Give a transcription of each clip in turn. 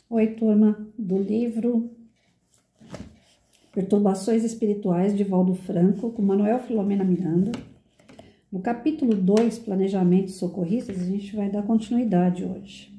Oi, turma do livro Perturbações Espirituais de Valdo Franco, com Manuel Filomena Miranda. No capítulo 2, Planejamentos Socorristas, a gente vai dar continuidade hoje.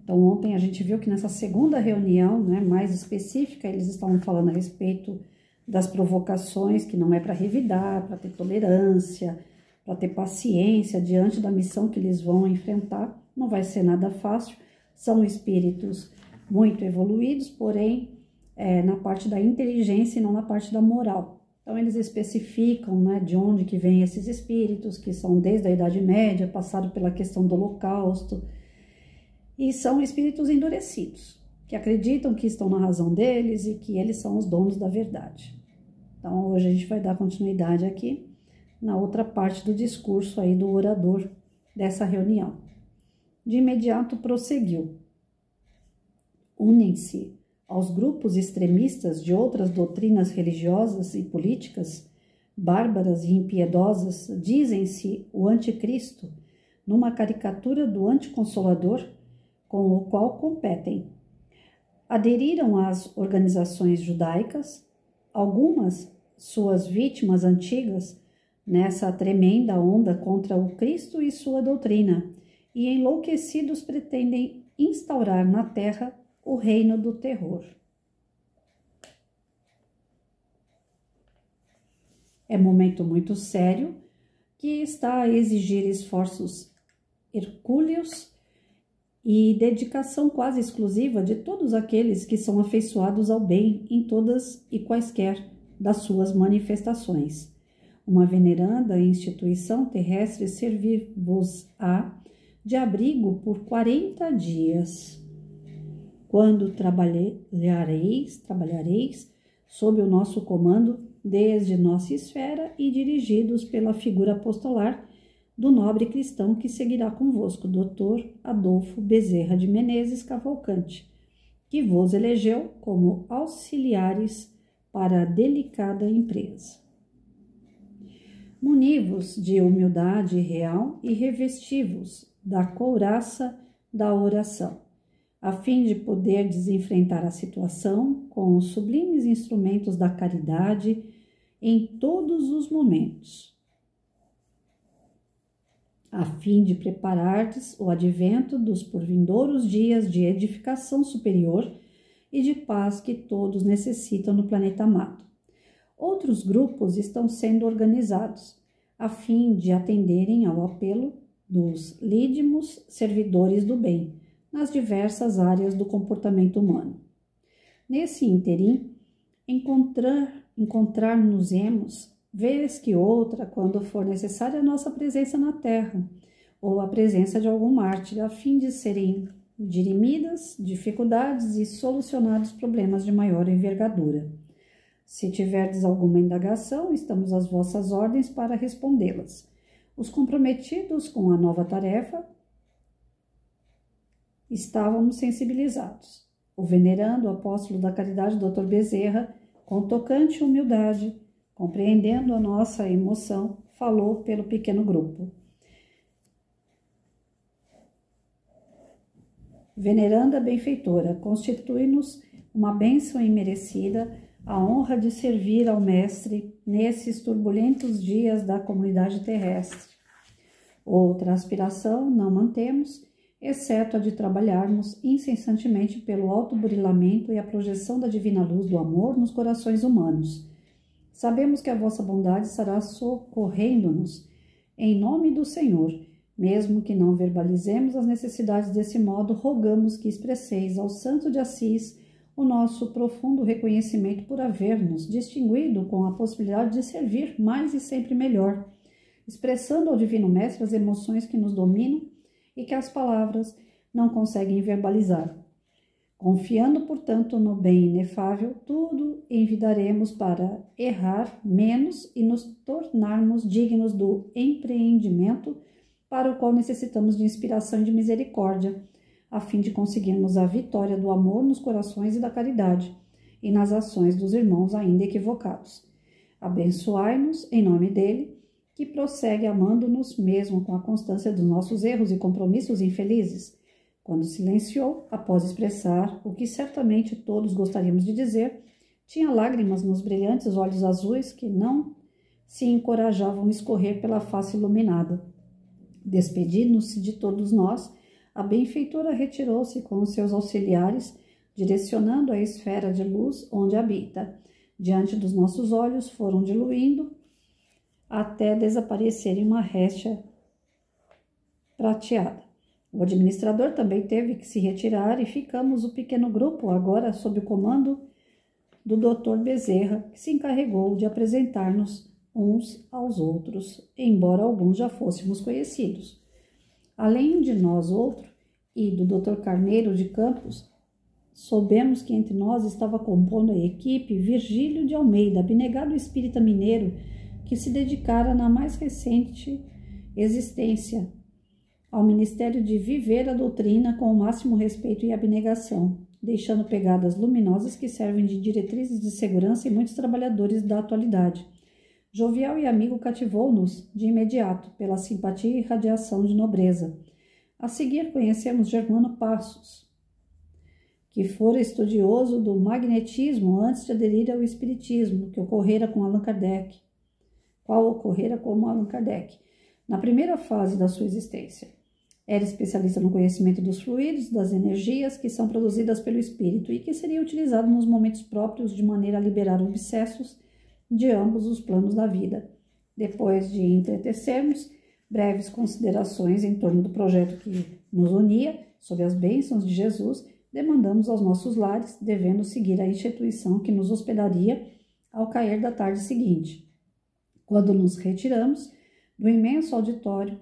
Então, ontem a gente viu que nessa segunda reunião, mais específica, eles estavam falando a respeito das provocações, que não é para revidar, para ter tolerância, para ter paciência diante da missão que eles vão enfrentar. Não vai ser nada fácil, são espíritos muito evoluídos, porém, na parte da inteligência e não na parte da moral. Então, eles especificam, de onde que vêm esses espíritos, que são desde a Idade Média, passaram pela questão do Holocausto, e são espíritos endurecidos, que acreditam que estão na razão deles e que eles são os donos da verdade. Então, hoje a gente vai dar continuidade aqui na outra parte do discurso aí do orador dessa reunião. De imediato prosseguiu. Unem-se aos grupos extremistas de outras doutrinas religiosas e políticas, bárbaras e impiedosas, dizem-se o anticristo, numa caricatura do anticonsolador com o qual competem. Aderiram às organizações judaicas, algumas suas vítimas antigas, nessa tremenda onda contra o Cristo e sua doutrina, e enlouquecidos pretendem instaurar na terra o reino do terror. É momento muito sério que está a exigir esforços hercúleos e dedicação quase exclusiva de todos aqueles que são afeiçoados ao bem em todas e quaisquer das suas manifestações. Uma veneranda instituição terrestre servir-vos-á de abrigo por 40 dias. Quando trabalhareis sob o nosso comando, desde nossa esfera e dirigidos pela figura apostolar do nobre cristão que seguirá convosco, Dr. Adolfo Bezerra de Menezes Cavalcante, que vos elegeu como auxiliares para a delicada empresa. Muni-vos de humildade real e revesti-vos da couraça da oração, a fim de poder desenfrentar a situação com os sublimes instrumentos da caridade em todos os momentos, a fim de preparardes o advento dos porvindouros dias de edificação superior e de paz que todos necessitam no planeta amado. Outros grupos estão sendo organizados, a fim de atenderem ao apelo dos lídimos servidores do bem, nas diversas áreas do comportamento humano. Nesse ínterim, encontrar-nos-emos, vez que outra, quando for necessária a nossa presença na Terra, ou a presença de algum mártir, a fim de serem dirimidas dificuldades e solucionados problemas de maior envergadura. Se tiverdes alguma indagação, estamos às vossas ordens para respondê-las. Os comprometidos com a nova tarefa estávamos sensibilizados. O venerando apóstolo da caridade, Dr. Bezerra, com tocante humildade, compreendendo a nossa emoção, falou pelo pequeno grupo. Veneranda benfeitora, constitui-nos uma bênção imerecida a honra de servir ao Mestre nesses turbulentos dias da comunidade terrestre. Outra aspiração não mantemos, exceto a de trabalharmos incessantemente pelo autoburilamento e a projeção da divina luz do amor nos corações humanos. Sabemos que a vossa bondade estará socorrendo-nos em nome do Senhor. Mesmo que não verbalizemos as necessidades desse modo, rogamos que expresseis ao Santo de Assis o nosso profundo reconhecimento por haver-nos distinguido com a possibilidade de servir mais e sempre melhor, expressando ao Divino Mestre as emoções que nos dominam e que as palavras não conseguem verbalizar. Confiando, portanto, no bem inefável, tudo envidaremos para errar menos e nos tornarmos dignos do empreendimento para o qual necessitamos de inspiração e de misericórdia, a fim de conseguirmos a vitória do amor nos corações e da caridade, e nas ações dos irmãos ainda equivocados. Abençoai-nos em nome dele, que prossegue amando-nos mesmo com a constância dos nossos erros e compromissos infelizes, Quando silenciou, após expressar o que certamente todos gostaríamos de dizer, tinha lágrimas nos brilhantes olhos azuis que não se encorajavam a escorrer pela face iluminada. Despedindo-se de todos nós, a benfeitora retirou-se com os seus auxiliares, direcionando a esfera de luz onde habita. Diante dos nossos olhos foram diluindo até desaparecer em uma récia prateada. O administrador também teve que se retirar e ficamos o pequeno grupo, agora sob o comando do Dr. Bezerra, que se encarregou de apresentar-nos uns aos outros, embora alguns já fôssemos conhecidos. Além de nós outro e do Dr. Carneiro de Campos, soubemos que entre nós estava compondo a equipe Virgílio de Almeida, abnegado espírita mineiro, que se dedicara na mais recente existência ao ministério de viver a doutrina com o máximo respeito e abnegação, deixando pegadas luminosas que servem de diretrizes de segurança em muitos trabalhadores da atualidade. Jovial e amigo cativou-nos de imediato pela simpatia e radiação de nobreza. A seguir conhecemos Germano Passos, que fora estudioso do magnetismo antes de aderir ao espiritismo, qual ocorrera como Allan Kardec, na primeira fase da sua existência. Era especialista no conhecimento dos fluidos, das energias que são produzidas pelo espírito e que seria utilizado nos momentos próprios de maneira a liberar obsessos de ambos os planos da vida. Depois de entretecermos breves considerações em torno do projeto que nos unia, sob as bênçãos de Jesus, demandamos aos nossos lares, devendo seguir a instituição que nos hospedaria ao cair da tarde seguinte. Quando nos retiramos do imenso auditório,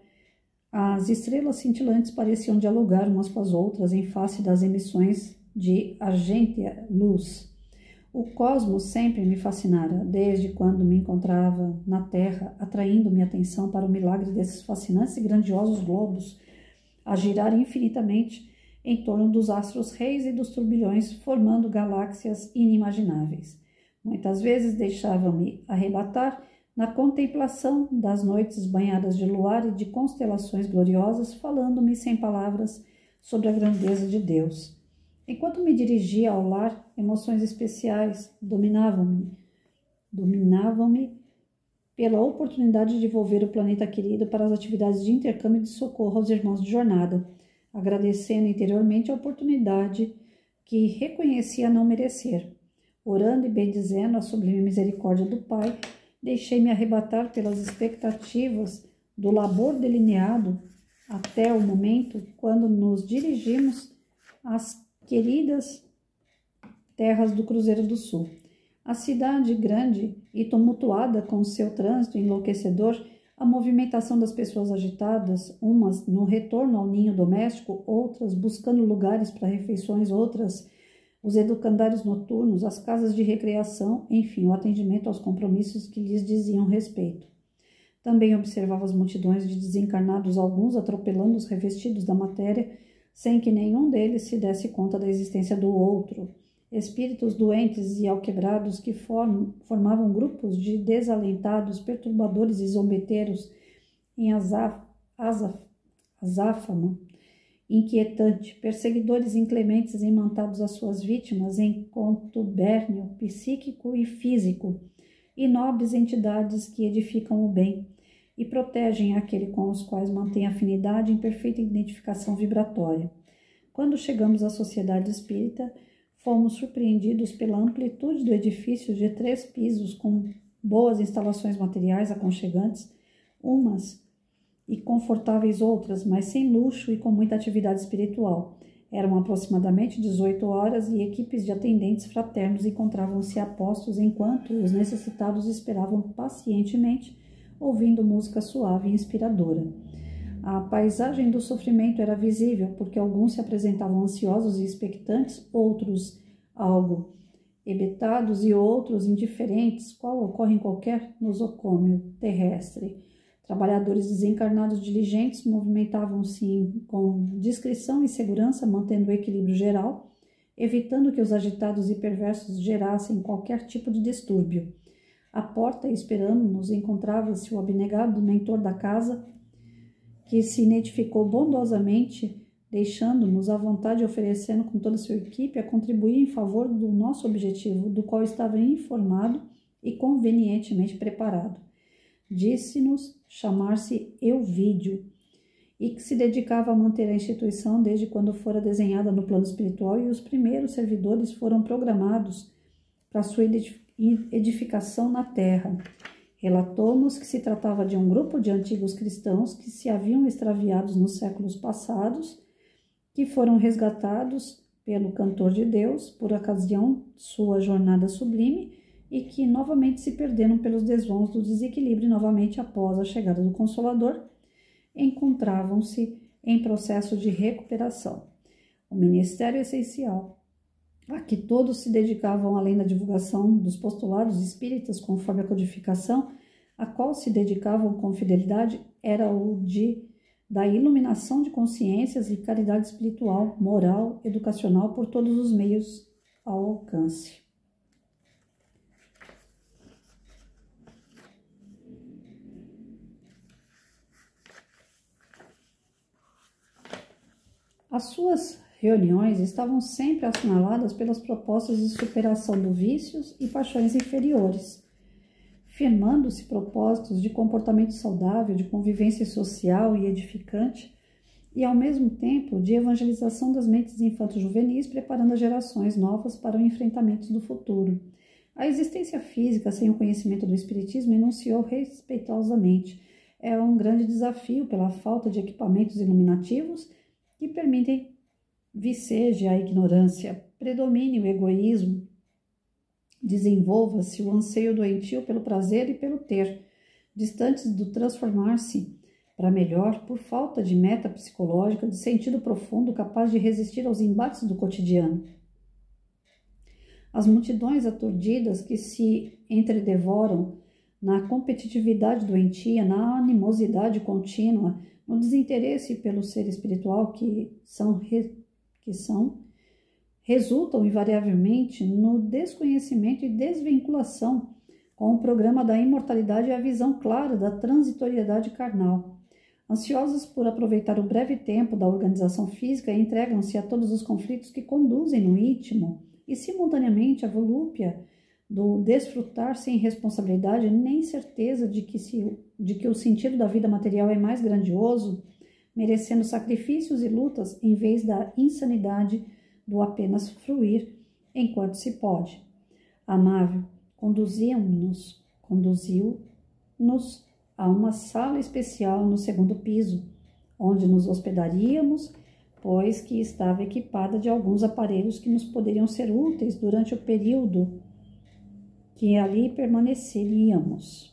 as estrelas cintilantes pareciam dialogar umas com as outras em face das emissões de argêntea luz. O cosmos sempre me fascinara, desde quando me encontrava na Terra, atraindo minha atenção para o milagre desses fascinantes e grandiosos globos, a girar infinitamente em torno dos astros reis e dos turbilhões, formando galáxias inimagináveis. Muitas vezes deixava-me arrebatar na contemplação das noites banhadas de luar e de constelações gloriosas, falando-me sem palavras sobre a grandeza de Deus. Enquanto me dirigia ao lar, emoções especiais dominavam-me pela oportunidade de envolver o planeta querido para as atividades de intercâmbio e de socorro aos irmãos de jornada, agradecendo interiormente a oportunidade que reconhecia não merecer. Orando e bendizendo a sublime misericórdia do Pai, deixei-me arrebatar pelas expectativas do labor delineado até o momento quando nos dirigimos às queridas terras do Cruzeiro do Sul. A cidade grande e tumultuada com seu trânsito enlouquecedor, a movimentação das pessoas agitadas, umas no retorno ao ninho doméstico, outras buscando lugares para refeições, outras os educandários noturnos, as casas de recreação, enfim, o atendimento aos compromissos que lhes diziam respeito. Também observava as multidões de desencarnados, alguns atropelando os revestidos da matéria, sem que nenhum deles se desse conta da existência do outro. Espíritos doentes e alquebrados que formavam grupos de desalentados, perturbadores e zombeteiros em azáfama inquietante, perseguidores inclementes imantados às suas vítimas em contubérnio psíquico e físico, e nobres entidades que edificam o bem e protegem aquele com os quais mantém afinidade em perfeita identificação vibratória. Quando chegamos à Sociedade Espírita, fomos surpreendidos pela amplitude do edifício de 3 pisos, com boas instalações materiais aconchegantes, umas e confortáveis outras, mas sem luxo e com muita atividade espiritual. Eram aproximadamente 18 horas e equipes de atendentes fraternos encontravam-se a postos enquanto os necessitados esperavam pacientemente, ouvindo música suave e inspiradora. A paisagem do sofrimento era visível, porque alguns se apresentavam ansiosos e expectantes, outros algo hebetados e outros indiferentes, qual ocorre em qualquer nosocômio terrestre. Trabalhadores desencarnados diligentes movimentavam-se com discrição e segurança, mantendo o equilíbrio geral, evitando que os agitados e perversos gerassem qualquer tipo de distúrbio. À porta, esperando-nos, encontrava-se o abnegado mentor da casa, que se identificou bondosamente deixando-nos à vontade e oferecendo com toda a sua equipe a contribuir em favor do nosso objetivo, do qual estava informado e convenientemente preparado. Disse-nos chamar-se Euvídio e que se dedicava a manter a instituição desde quando fora desenhada no plano espiritual, e os primeiros servidores foram programados para sua edificação na terra. Relatou-nos que se tratava de um grupo de antigos cristãos que se haviam extraviados nos séculos passados, que foram resgatados pelo cantor de Deus por ocasião de sua jornada sublime e que novamente se perderam pelos desvãos do desequilíbrio novamente após a chegada do Consolador, encontravam-se em processo de recuperação. O ministério essencial a que todos se dedicavam além da divulgação dos postulados espíritas conforme a codificação, a qual se dedicavam com fidelidade, era o da iluminação de consciências e caridade espiritual, moral, educacional por todos os meios ao alcance. As suas reuniões estavam sempre assinaladas pelas propostas de superação dos vícios e paixões inferiores, firmando-se propósitos de comportamento saudável, de convivência social e edificante, e ao mesmo tempo de evangelização das mentes infanto-juvenis, preparando as gerações novas para o enfrentamento do futuro. A existência física sem o conhecimento do Espiritismo, enunciou respeitosamente, é um grande desafio pela falta de equipamentos iluminativos que permitem viceje a ignorância, predomine o egoísmo, desenvolva-se o anseio doentio pelo prazer e pelo ter, distantes do transformar-se para melhor por falta de meta psicológica, de sentido profundo capaz de resistir aos embates do cotidiano. As multidões aturdidas que se entredevoram na competitividade doentia, na animosidade contínua, no desinteresse pelo ser espiritual resultam invariavelmente no desconhecimento e desvinculação com o programa da imortalidade e a visão clara da transitoriedade carnal. Ansiosas por aproveitar o breve tempo da organização física, entregam-se a todos os conflitos que conduzem no íntimo e, simultaneamente, a volúpia do desfrutar sem responsabilidade nem certeza de que o sentido da vida material é mais grandioso, merecendo sacrifícios e lutas em vez da insanidade do apenas fruir enquanto se pode. Amável, conduziu-nos a uma sala especial no segundo piso, onde nos hospedaríamos, pois que estava equipada de alguns aparelhos que nos poderiam ser úteis durante o período que ali permaneceríamos.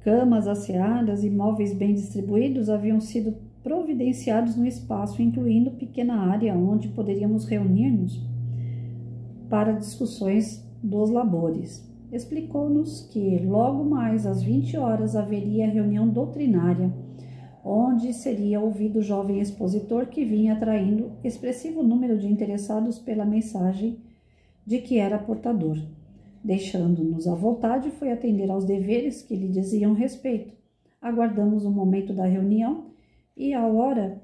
Camas asseadas e móveis bem distribuídos haviam sido providenciados no espaço, incluindo pequena área onde poderíamos reunir-nos para discussões dos labores. Explicou-nos que logo mais às 20 horas haveria reunião doutrinária, onde seria ouvido o jovem expositor que vinha atraindo expressivo número de interessados pela mensagem de que era portador. Deixando-nos à vontade, foi atender aos deveres que lhe diziam respeito. Aguardamos o momento da reunião e, à hora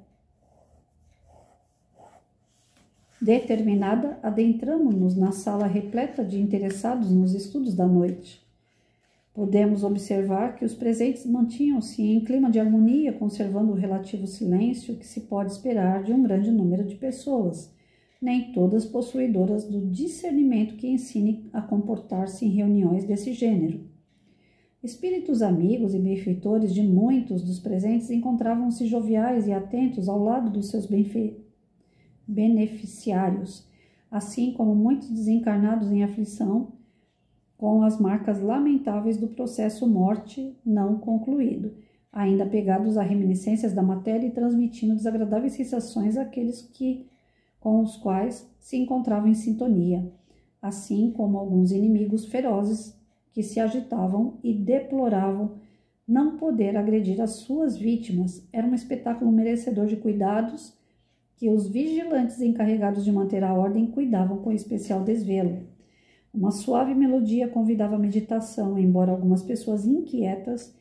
determinada, adentramos-nos na sala repleta de interessados nos estudos da noite. Podemos observar que os presentes mantinham-se em clima de harmonia, conservando o relativo silêncio que se pode esperar de um grande número de pessoas, nem todas possuidoras do discernimento que ensine a comportar-se em reuniões desse gênero. Espíritos amigos e benfeitores de muitos dos presentes encontravam-se joviais e atentos ao lado dos seus beneficiários, assim como muitos desencarnados em aflição, com as marcas lamentáveis do processo morte não concluído, ainda apegados a reminiscências da matéria e transmitindo desagradáveis sensações àqueles com os quais se encontravam em sintonia, assim como alguns inimigos ferozes que se agitavam e deploravam não poder agredir as suas vítimas. Era um espetáculo merecedor de cuidados que os vigilantes encarregados de manter a ordem cuidavam com especial desvelo. Uma suave melodia convidava a meditação, embora algumas pessoas inquietas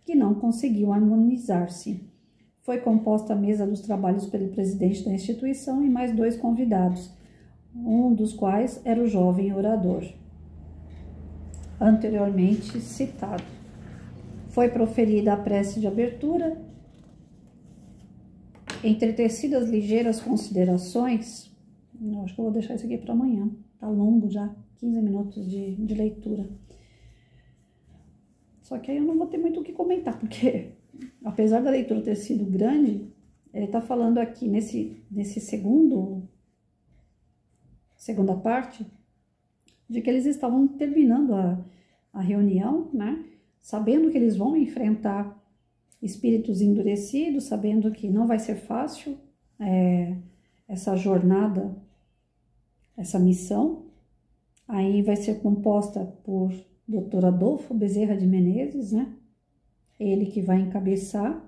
que não conseguiam harmonizar-se Foi composta a mesa dos trabalhos pelo presidente da instituição e mais 2 convidados, um dos quais era o jovem orador, anteriormente citado. Foi proferida a prece de abertura, entretecidas ligeiras considerações. Eu acho que eu vou deixar isso aqui para amanhã, tá longo já, 15 minutos de leitura. Só que aí eu não vou ter muito o que comentar, porque apesar da leitura ter sido grande, ele está falando aqui nesse segunda parte, de que eles estavam terminando a reunião, né? Sabendo que eles vão enfrentar espíritos endurecidos, sabendo que não vai ser fácil essa jornada, essa missão. Aí vai ser composta por Dr. Adolfo Bezerra de Menezes, né? Ele que vai encabeçar.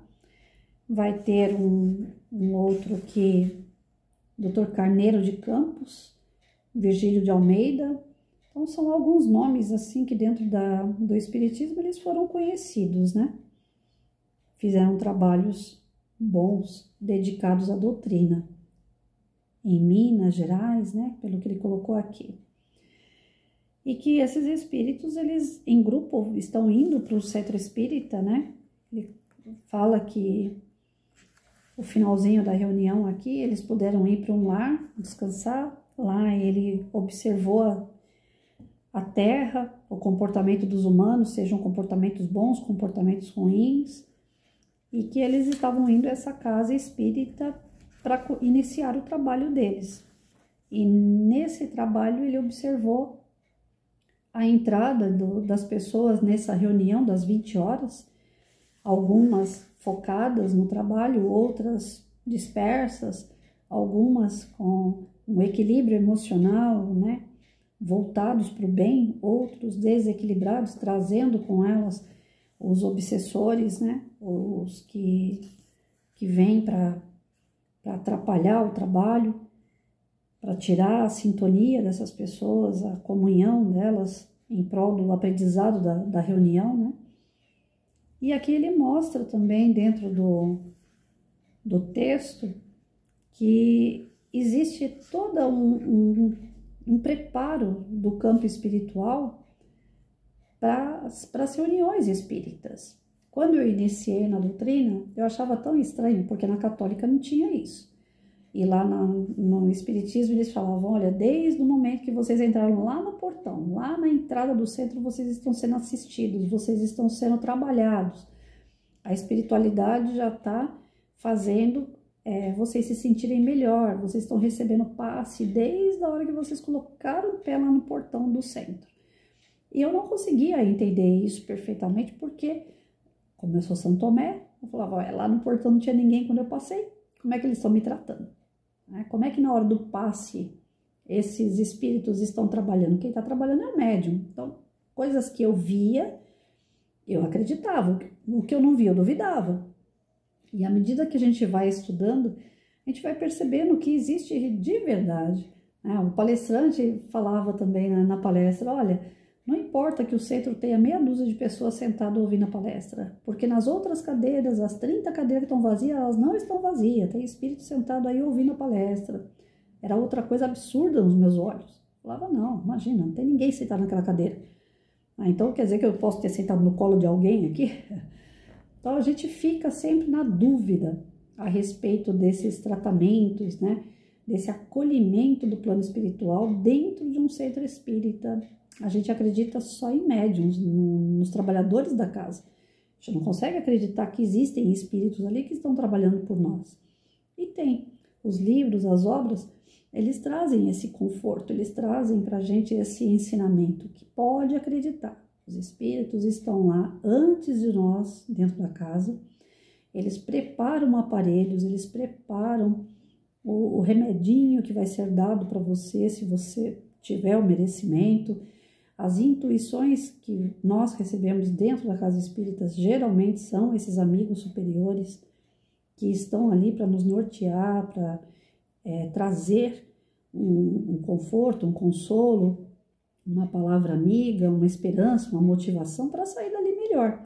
Vai ter um outro que Dr. Carneiro de Campos, Virgílio de Almeida. Então são alguns nomes assim que dentro do espiritismo eles foram conhecidos, né? Fizeram trabalhos bons, dedicados à doutrina. Em Minas Gerais, né? Pelo que ele colocou aqui. E que esses espíritos, eles em grupo estão indo para o centro espírita, né? Ele fala que o finalzinho da reunião aqui, eles puderam ir para um lar, descansar. Lá ele observou a terra, o comportamento dos humanos, sejam comportamentos bons, comportamentos ruins, e que eles estavam indo a essa casa espírita para iniciar o trabalho deles. E nesse trabalho ele observou a entrada das pessoas nessa reunião das 20 horas, algumas focadas no trabalho, outras dispersas, algumas com um equilíbrio emocional, né, voltados para o bem, outros desequilibrados, trazendo com elas os obsessores, né, os que vêm para atrapalhar o trabalho, para tirar a sintonia dessas pessoas, a comunhão delas em prol do aprendizado da reunião, né? E aqui ele mostra também dentro do texto que existe todo um preparo do campo espiritual para as reuniões espíritas. Quando eu iniciei na doutrina, eu achava tão estranho, porque na católica não tinha isso. E lá no espiritismo eles falavam, olha, desde o momento que vocês entraram lá no portão, lá na entrada do centro, vocês estão sendo assistidos, vocês estão sendo trabalhados. A espiritualidade já está fazendo vocês se sentirem melhor, vocês estão recebendo passe desde a hora que vocês colocaram o pé lá no portão do centro. E eu não conseguia entender isso perfeitamente, porque, como eu sou São Tomé, eu falava, olha, lá no portão não tinha ninguém quando eu passei, como é que eles estão me tratando? Como é que na hora do passe esses espíritos estão trabalhando? Quem está trabalhando é o médium. Então, coisas que eu via, eu acreditava. O que eu não via, eu duvidava. E à medida que a gente vai estudando, a gente vai percebendo que existe de verdade. O palestrante falava também na palestra, olha, não importa que o centro tenha meia dúzia de pessoas sentadas ouvindo a palestra, porque nas outras cadeiras, as 30 cadeiras que estão vazias, elas não estão vazias, tem espírito sentado aí ouvindo a palestra. Era outra coisa absurda nos meus olhos. Eu falava, não, imagina, não tem ninguém sentado naquela cadeira. Então quer dizer que eu posso ter sentado no colo de alguém aqui? Então a gente fica sempre na dúvida a respeito desses tratamentos, né? Desse acolhimento do plano espiritual dentro de um centro espírita. A gente acredita só em médiuns, nos trabalhadores da casa. A gente não consegue acreditar que existem espíritos ali que estão trabalhando por nós. E tem. Os livros, as obras, eles trazem esse conforto, eles trazem para a gente esse ensinamento que pode acreditar. Os espíritos estão lá antes de nós, dentro da casa. Eles preparam aparelhos, eles preparam o remedinho que vai ser dado para você, se você tiver o merecimento. As intuições que nós recebemos dentro da casa espírita geralmente são esses amigos superiores que estão ali para nos nortear, para trazer um conforto, um consolo, uma palavra amiga, uma esperança, uma motivação para sair dali melhor.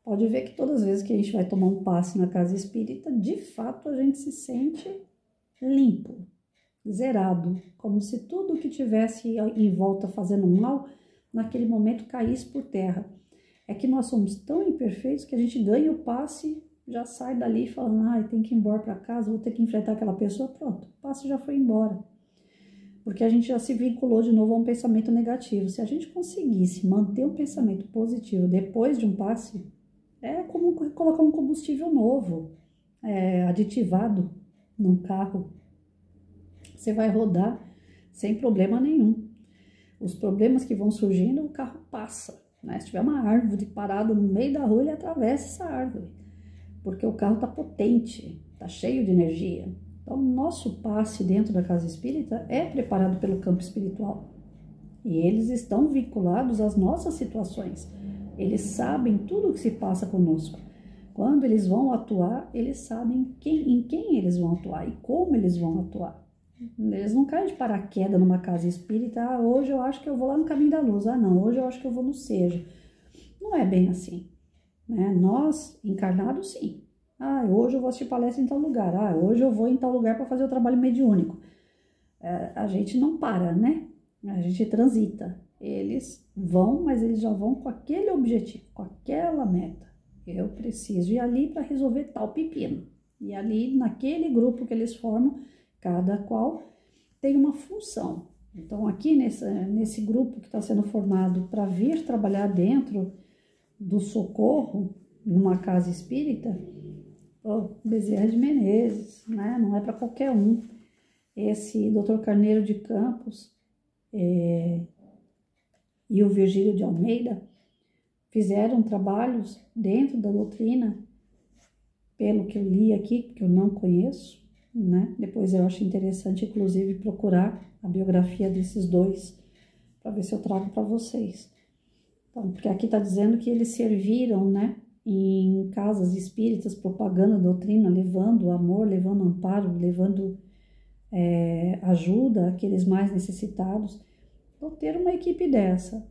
Pode ver que todas as vezes que a gente vai tomar um passe na casa espírita, de fato a gente se sente limpo, zerado, como se tudo que tivesse em volta fazendo mal, naquele momento caísse por terra. É que nós somos tão imperfeitos que a gente ganha o passe, já sai dali falando, tem que ir embora para casa, vou ter que enfrentar aquela pessoa, pronto, o passe já foi embora. Porque a gente já se vinculou de novo a um pensamento negativo. Se a gente conseguisse manter um pensamento positivo depois de um passe, é como colocar um combustível novo, aditivado num carro. Você vai rodar sem problema nenhum. Os problemas que vão surgindo, o carro passa, né? Se tiver uma árvore parada no meio da rua, ele atravessa essa árvore, porque o carro está potente, está cheio de energia. Então, o nosso passe dentro da casa espírita é preparado pelo campo espiritual. E eles estão vinculados às nossas situações. Eles sabem tudo o que se passa conosco. Quando eles vão atuar, eles sabem em quem eles vão atuar e como eles vão atuar. Eles não caem de paraquedas numa casa espírita, hoje eu acho que eu vou lá no Caminho da Luz, não, hoje eu acho que eu vou no Seja. Não é bem assim, né? Nós, encarnados, sim. Hoje eu vou assistir palestra em tal lugar, hoje eu vou em tal lugar para fazer o trabalho mediúnico. A gente não para, né? A gente transita. Eles vão, mas eles já vão com aquele objetivo, com aquela meta. Eu preciso ir ali para resolver tal pepino. E ali, naquele grupo que eles formam, cada qual tem uma função. Então, aqui nesse grupo que está sendo formado para vir trabalhar dentro do socorro, numa casa espírita, Bezerra de Menezes, né? Não é para qualquer um. Esse Dr. Carneiro de Campos e o Virgílio de Almeida fizeram trabalhos dentro da doutrina, pelo que eu li aqui, que eu não conheço, né? Depois eu acho interessante, inclusive, procurar a biografia desses dois, para ver se eu trago para vocês. Então, porque aqui está dizendo que eles serviram, né, em casas espíritas, propagando a doutrina, levando amor, levando amparo, levando ajuda àqueles mais necessitados. Então, ter uma equipe dessa,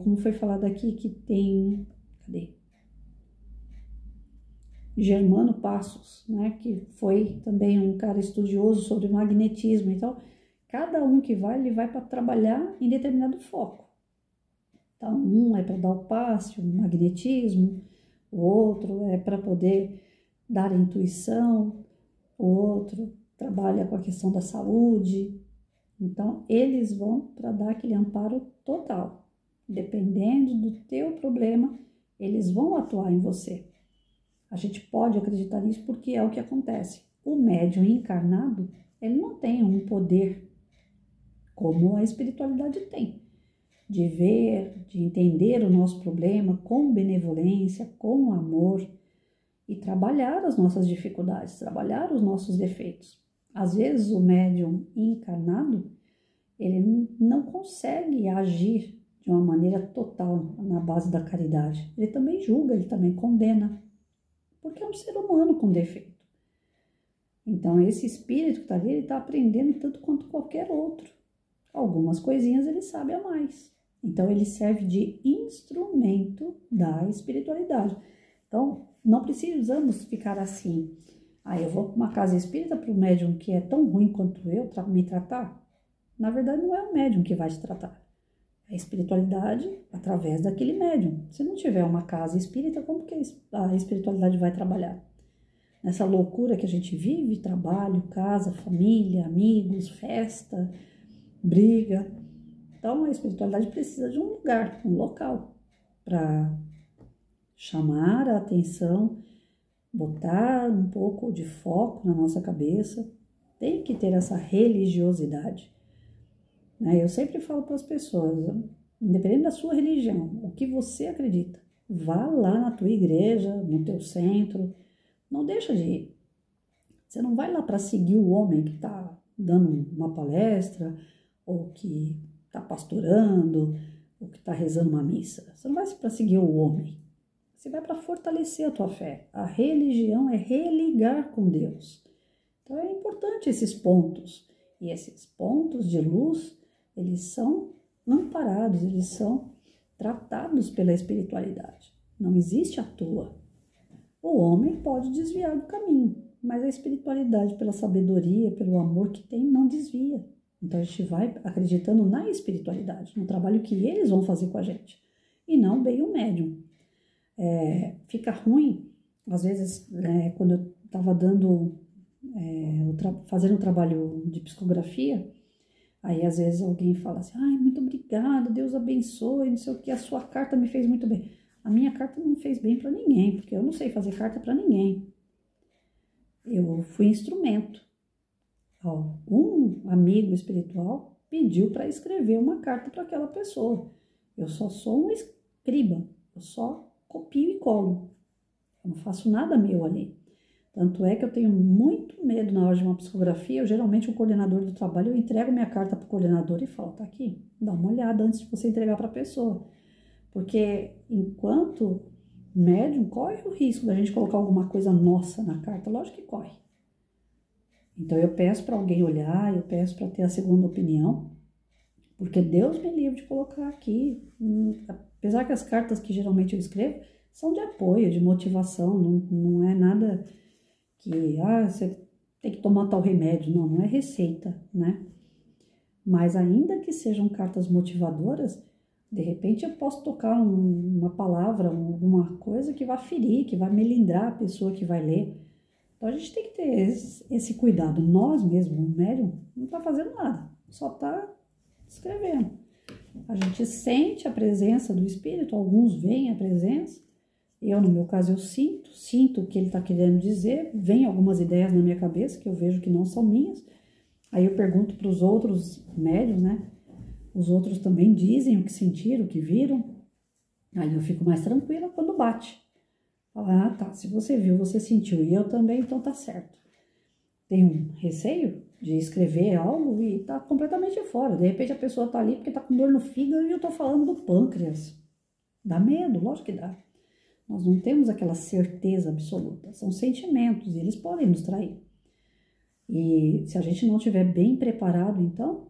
como foi falado aqui, que tem, Germano Passos, né, que foi também um cara estudioso sobre magnetismo. Então, cada um que vai, ele vai para trabalhar em determinado foco. Então, um é para dar o passe, o magnetismo, o outro é para poder dar a intuição, o outro trabalha com a questão da saúde. Então, eles vão para dar aquele amparo total. Dependendo do teu problema, eles vão atuar em você. A gente pode acreditar nisso porque é o que acontece. O médium encarnado, ele não tem um poder como a espiritualidade tem, de ver, de entender o nosso problema com benevolência, com amor e trabalhar as nossas dificuldades, trabalhar os nossos defeitos. Às vezes o médium encarnado, ele não consegue agir de uma maneira total na base da caridade. Ele também julga, ele também condena, porque é um ser humano com defeito. Então, esse espírito que está ali, ele está aprendendo tanto quanto qualquer outro. Algumas coisinhas ele sabe a mais. Então, ele serve de instrumento da espiritualidade. Então, não precisamos ficar assim. Eu vou para uma casa espírita para o médium que é tão ruim quanto eu me tratar. Na verdade, não é o médium que vai te tratar. A espiritualidade através daquele médium. Se não tiver uma casa espírita, como que a espiritualidade vai trabalhar? Nessa loucura que a gente vive, trabalho, casa, família, amigos, festa, briga. Então, a espiritualidade precisa de um lugar, um local, para chamar a atenção, botar um pouco de foco na nossa cabeça. Tem que ter essa religiosidade. Eu sempre falo para as pessoas, independente da sua religião, o que você acredita, vá lá na tua igreja, no teu centro, não deixa de ir. Você não vai lá para seguir o homem que está dando uma palestra, ou que está pastorando, ou que está rezando uma missa. Você não vai para seguir o homem, você vai para fortalecer a tua fé. A religião é religar com Deus. Então é importante esses pontos, e esses pontos de luz, eles são amparados, eles são tratados pela espiritualidade. não existe à toa. O homem pode desviar do caminho, mas a espiritualidade, pela sabedoria, pelo amor que tem, não desvia. Então a gente vai acreditando na espiritualidade, no trabalho que eles vão fazer com a gente, e não bem o médium. Fica ruim, às vezes, quando eu estava fazendo um trabalho de psicografia, aí às vezes alguém fala assim, ai, muito obrigada, Deus abençoe, não sei o que, a sua carta me fez muito bem. A minha carta não fez bem para ninguém, porque eu não sei fazer carta para ninguém. Eu fui instrumento. Um amigo espiritual pediu para escrever uma carta para aquela pessoa. Eu só sou um escriba, eu só copio e colo. Eu não faço nada meu ali. Tanto é que eu tenho muito medo na hora de uma psicografia. Geralmente o coordenador do trabalho, eu entrego minha carta para o coordenador e falo, tá aqui, dá uma olhada antes de você entregar para a pessoa. Porque enquanto médium, corre o risco da gente colocar alguma coisa nossa na carta. Lógico que corre. Então eu peço para alguém olhar, eu peço para ter a segunda opinião, porque Deus me livre de colocar aqui. Apesar que as cartas que geralmente eu escrevo são de apoio, de motivação, não é nada que você tem que tomar tal remédio, não é receita, né? Mas ainda que sejam cartas motivadoras, de repente eu posso tocar uma palavra, alguma coisa que vai ferir, que vai melindrar a pessoa que vai ler. Então a gente tem que ter esse cuidado. Nós mesmos, o médium, não está fazendo nada, só está escrevendo. A gente sente a presença do espírito, alguns veem a presença. Eu, no meu caso, eu sinto o que ele está querendo dizer, vem algumas ideias na minha cabeça que eu vejo que não são minhas. Aí eu pergunto para os outros médiuns, né? Os outros também dizem o que sentiram, o que viram. Aí eu fico mais tranquila quando bate. Ah, tá, se você viu, você sentiu, e eu também, então tá certo. Tem um receio de escrever algo e tá completamente fora. De repente a pessoa tá ali porque tá com dor no fígado e eu tô falando do pâncreas. Dá medo, lógico que dá. Nós não temos aquela certeza absoluta. São sentimentos e eles podem nos trair. E se a gente não estiver bem preparado, então,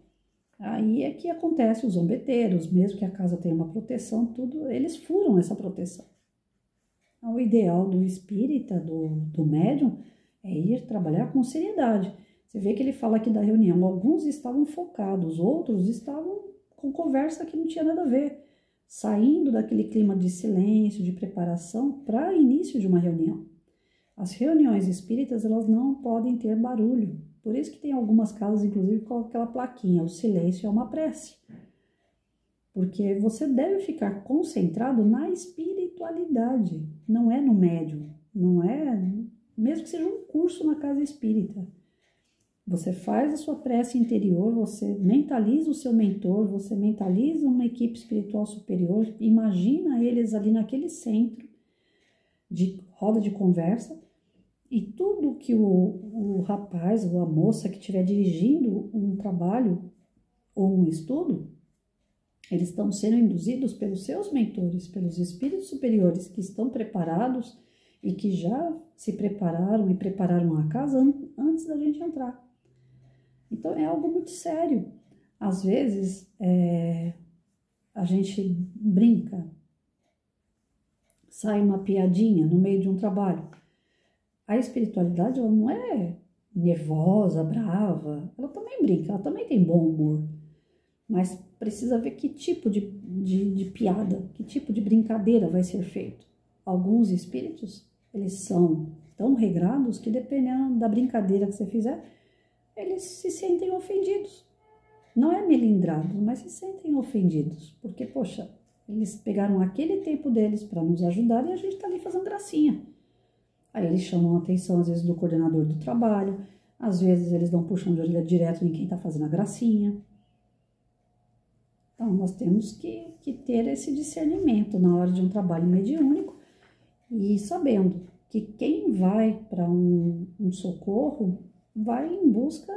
aí é que acontece os zombeteiros, mesmo que a casa tenha uma proteção, tudo, eles furam essa proteção. O ideal do espírita, do médium, é ir trabalhar com seriedade. Você vê que ele fala aqui da reunião, alguns estavam focados, outros estavam com conversa que não tinha nada a ver, saindo daquele clima de silêncio, de preparação para início de uma reunião. As reuniões espíritas, elas não podem ter barulho. Por isso que tem algumas casas, inclusive, com aquela plaquinha, o silêncio é uma prece. Porque você deve ficar concentrado na espiritualidade, não é no médium, não é, mesmo que seja um curso na casa espírita. Você faz a sua prece interior, você mentaliza o seu mentor, você mentaliza uma equipe espiritual superior, imagina eles ali naquele centro de roda de conversa, e tudo que o rapaz ou a moça que estiver dirigindo um trabalho ou um estudo, eles estão sendo induzidos pelos seus mentores, pelos espíritos superiores que estão preparados e que já se prepararam e prepararam a casa antes da gente entrar. Então é algo muito sério. Às vezes a gente brinca, sai uma piadinha no meio de um trabalho. A espiritualidade, ela não é nervosa, brava, ela também brinca, ela também tem bom humor, mas precisa ver que tipo de piada, que tipo de brincadeira vai ser feito. Alguns espíritos, eles são tão regrados que dependendo da brincadeira que você fizer, eles se sentem ofendidos. Não é melindrados, mas se sentem ofendidos, porque, poxa, eles pegaram aquele tempo deles para nos ajudar e a gente está ali fazendo gracinha. Aí eles chamam a atenção, às vezes, do coordenador do trabalho, às vezes eles dão um puxão de orelha direto em quem está fazendo a gracinha. Então, nós temos que ter esse discernimento na hora de um trabalho mediúnico e sabendo que quem vai para um socorro vai em busca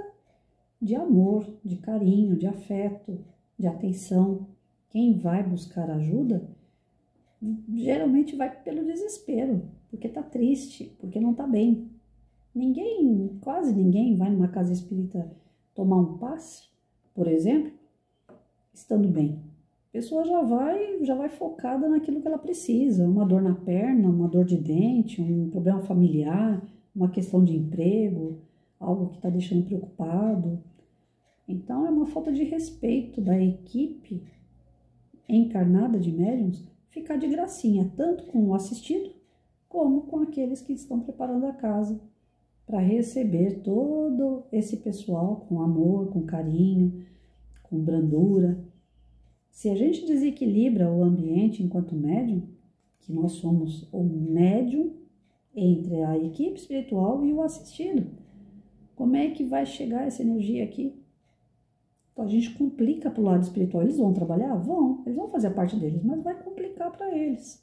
de amor, de carinho, de afeto, de atenção. Quem vai buscar ajuda geralmente vai pelo desespero, porque tá triste, porque não tá bem. Quase ninguém vai numa casa espírita tomar um passe, por exemplo, estando bem. pessoa já vai focada naquilo que ela precisa, uma dor na perna, uma dor de dente, um problema familiar, uma questão de emprego, algo que está deixando preocupado. Então, é uma falta de respeito da equipe encarnada de médiums ficar de gracinha, tanto com o assistido, como com aqueles que estão preparando a casa para receber todo esse pessoal com amor, com carinho, com brandura. Se a gente desequilibra o ambiente enquanto médium, que nós somos o médium entre a equipe espiritual e o assistido, como é que vai chegar essa energia aqui? Então a gente complica para o lado espiritual. Eles vão trabalhar? Vão, eles vão fazer a parte deles, mas vai complicar para eles.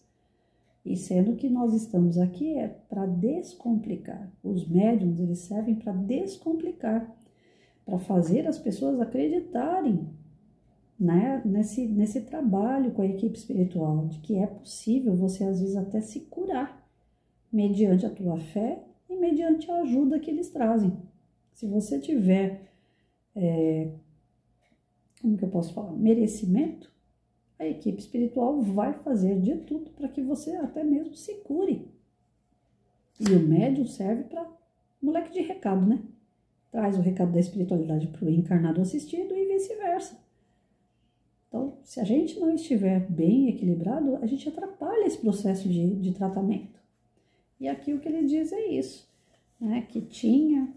E sendo que nós estamos aqui é para descomplicar. Os médiums, eles servem para descomplicar, para fazer as pessoas acreditarem, né, nesse trabalho com a equipe espiritual, de que é possível você às vezes até se curar, mediante a tua fé e mediante a ajuda que eles trazem. Se você tiver, como que eu posso falar, merecimento, a equipe espiritual vai fazer de tudo para que você até mesmo se cure. E o médium serve para moleque de recado, né? Traz o recado da espiritualidade para o encarnado assistido e vice-versa. Então, se a gente não estiver bem equilibrado, a gente atrapalha esse processo de tratamento. E aqui o que ele diz é isso, né? Que tinha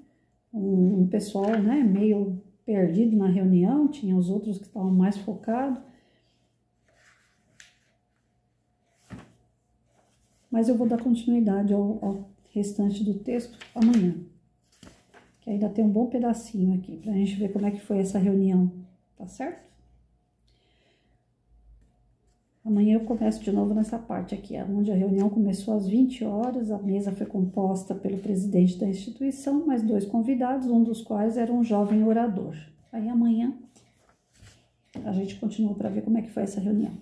um pessoal, né, meio perdido na reunião, tinha os outros que estavam mais focados. Mas eu vou dar continuidade ao restante do texto amanhã, que ainda tem um bom pedacinho aqui, pra gente ver como é que foi essa reunião, tá certo? Amanhã eu começo de novo nessa parte aqui, onde a reunião começou às 20 horas, a mesa foi composta pelo presidente da instituição, mais 2 convidados, um dos quais era um jovem orador. Aí amanhã a gente continua para ver como é que foi essa reunião.